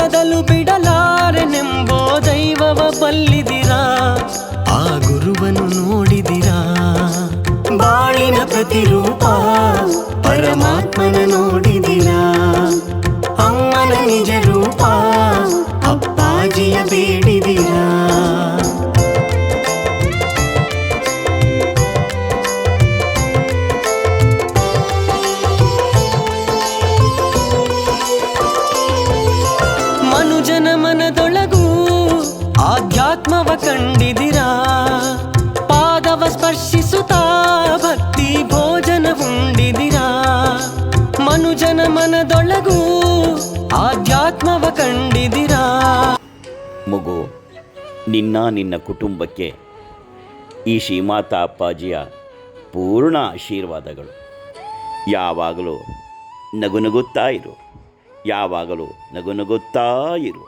ಮೊದಲು ಬಿಡಲಾರೆನೆಂಬೋ ದೈವವ ಬಲ್ಲಿದಿರಾ, ಆ ಗುರುವನ್ನು ನೋಡಿದಿರಾ? ಬಾಳಿನ ಪ್ರತಿರೂಪ ಪರಮಾತ್ಮನ ನೋಡಿದಿರಾ? ಅಮ್ಮನ ನಿಜ ರೂಪ ಅಪ್ಪಾಜಿಯ ಬೇಡಿದಿರಾ? ಮನುಜನ ಮನದೊಳಗೂ ಆಧ್ಯಾತ್ಮವ ಕಂಡಿದಿರಾ? ಪಾದವ ಸ್ಪರ್ಶಿಸುತ್ತಾ ಭಕ್ತಿ ಭೋಜನ ಉಂಡಿದಿರಾ? ಮನುಜನ ಮನದೊಳಗೂ ಆಧ್ಯಾತ್ಮವ ಕಂಡಿದಿರಾ? ಮಗು, ನಿನ್ನ ಕುಟುಂಬಕ್ಕೆ ಈ ಶ್ರೀಮಾತಾ ಅಪ್ಪಾಜಿಯ ಪೂರ್ಣ ಆಶೀರ್ವಾದಗಳು. ಯಾವಾಗಲೂ ನಗುನಗುತ್ತಾ ಇರು, ಯಾವಾಗಲೂ ನಗುನಗುತ್ತಾ ಇರು.